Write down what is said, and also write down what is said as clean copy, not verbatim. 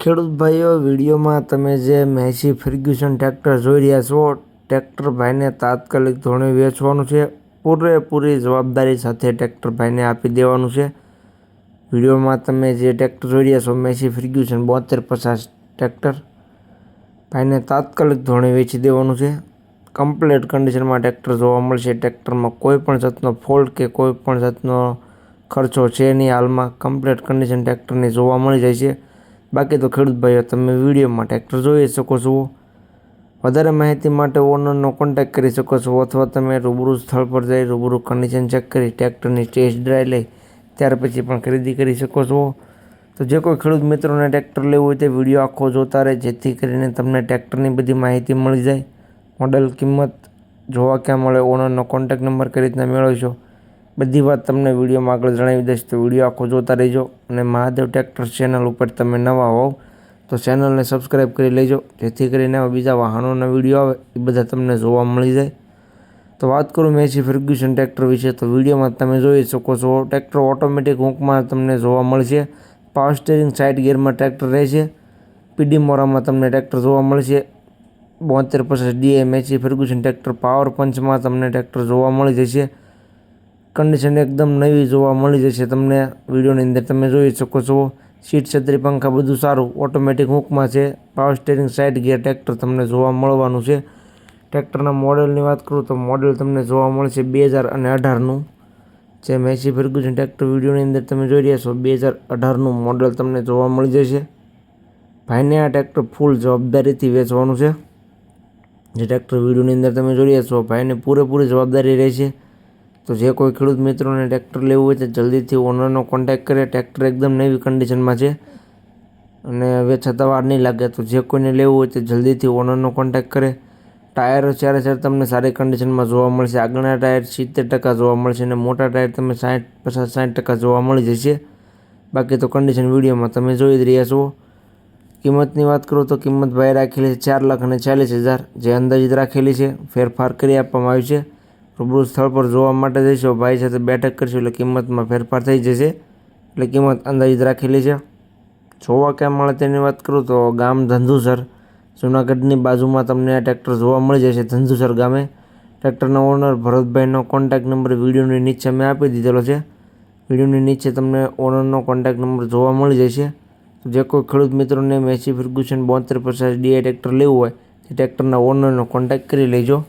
ખેડૂત ભાઈઓ, વિડીયોમાં તમે જે મેસી ફર્ગ્યુસન ટ્રેક્ટર જોઈ રહ્યા છો, ટ્રેક્ટર ભાઈને તાત્કાલિક ધોરણે વેચવાનું છે. પૂરેપૂરી જવાબદારી સાથે ટ્રેક્ટર ભાઈને આપી દેવાનું છે. વિડીયોમાં તમે જે ટ્રેક્ટર જોઈ રહ્યા છો, મેસી ફર્ગ્યુસન 7250 ટ્રેક્ટર ભાઈને તાત્કાલિક ધોરણે વેચી દેવાનું છે. કમ્પ્લીટ કન્ડિશનમાં ટ્રેક્ટર જોવા મળશે. ટ્રેક્ટરમાં કોઈ પણ જાતનો ફોલ્ટ કે કોઈ પણ જાતનો ખર્ચો છે નહીં. હાલમાં કમ્પ્લીટ કન્ડિશન ટ્રેક્ટરની જોવા મળી જાય છે. બાકી તો ખેડૂત ભાઈઓ, તમે વિડીયોમાં ટ્રેક્ટર જોઈ શકો છો. વધારે માહિતી માટે ઓનરનો કોન્ટેક્ટ કરી શકો છો, અથવા તમે રૂબરૂ સ્થળ પર જઈ રૂબરૂ કન્ડિશન ચેક કરી ટ્રેક્ટરની ટેસ્ટ ડ્રાઈવ લઈ ત્યાર પછી પણ ખરીદી કરી શકો છો. તો જે કોઈ ખેડૂત મિત્રોને ટ્રેક્ટર લેવું હોય તે વિડીયો આખો જોતા રહે, જેથી કરીને તમને ટ્રેક્ટરની બધી માહિતી મળી જાય. મોડલ, કિંમત જોવા ક્યાં મળે, ઓનરનો કોન્ટેક્ટ નંબર કઈ રીતના મેળવશો, બધી વાત તમને વિડીયોમાં આગળ જણાવી દઈશ. તો વિડીયો આખો જોતા રહેજો. અને મહાદેવ ટ્રેક્ટર ચેનલ ઉપર તમે નવા હોવ તો ચેનલને સબસ્ક્રાઈબ કરી લેજો, જેથી કરીને બીજા વાહનોના વિડીયો આવે એ બધા તમને જોવા મળી જાય. તો વાત કરું મેસી ફર્ગ્યુસન ટ્રેક્ટર વિશે, તો વિડીયોમાં તમે જોઈ શકો છો. ટ્રેક્ટર ઓટોમેટિક હૂંકમાં તમને જોવા મળશે. પાવર સ્ટીરિંગ સાઇડ ગિયરમાં ટ્રેક્ટર રહેશે. પીડી મોરામાં તમને ટ્રેક્ટર જોવા મળશે. 7250 DI Massey Ferguson tractor power પંચમાં તમને ટ્રેક્ટર જોવા મળી જશે. કન્ડિશન એકદમ નવી જોવા મળી જશે તમને. વિડીયોની અંદર તમે જોઈ શકો છો. સીટ, છત્રી, પંખા બધું સારું. ઓટોમેટિક હૂંકમાં છે. Power steering side gear tractor તમને જોવા મળવાનું છે. ટ્રેક્ટરના મોડલની વાત કરું તો મોડલ તમને જોવા મળશે 2018નું. જે મેસી ફર્ગ્યુસન ટ્રેક્ટર વિડીયોની અંદર તમે જોઈ રહ્યા છો, 2018નું મોડલ તમને જોવા મળી જશે. ભાઈને આ ટ્રેક્ટર ફૂલ જવાબદારીથી વેચવાનું છે. જે ટ્રેક્ટર વિડીયોની અંદર તમે જોઈ રહ્યા છો, ભાઈને પૂરેપૂરી જવાબદારી રહેશે. તો જે કોઈ ખેડૂત મિત્રોને ટ્રેક્ટર લેવું હોય તો જલ્દીથી ઓનરનો કોન્ટેક્ટ કરે. ટ્રેક્ટર એકદમ નવી કન્ડિશનમાં છે અને વેચાતા વાર નહીં લાગે. તો જે કોઈને લેવું હોય તો જલ્દીથી ઓનરનો કોન્ટેક્ટ કરે. ટાયરો ચારે તમને સારી કન્ડિશનમાં જોવા મળશે. આગળના ટાયર 70% જોવા મળશે અને મોટા ટાયર તમે 60% જોવા મળી જશે. બાકી તો કન્ડિશન વિડીયોમાં તમે જોઈ જ રહ્યા છો. કિંમતની વાત કરું તો કિંમત ભાઈ રાખેલી છે 4,40,000, જે અંદાજિત રાખેલી છે. ફેરફાર કરી આપવામાં આવ્યું છે. રૂબરૂ સ્થળ પર જોવા માટે જઈશું, ભાઈ સાથે બેઠક કરીશું એટલે કિંમતમાં ફેરફાર થઈ જશે. એટલે કિંમત અંદાજિત રાખેલી છે. જોવા ક્યાં મળે તેની વાત કરું તો ગામ ધંધુસર, જૂનાગઢની બાજુમાં તમને આ ટ્રેક્ટર જોવા મળી જશે. ધંધુસર ગામે. ટ્રેક્ટરના ઓનર ભરતભાઈનો કોન્ટેક્ટ નંબર વિડીયોની નીચે મેં આપી દીધેલો છે. વિડીયોની નીચે તમને ઓનરનો કોન્ટેક્ટ નંબર જોવા મળી જશે. તો જે કોઈ ખેડૂત મિત્રોને મેસી ફર્ગ્યુસન 7250 DI ટ્રેક્ટર લેવું હોય તે ટ્રેક્ટરના ઓનરનો કોન્ટેક્ટ કરી લેજો.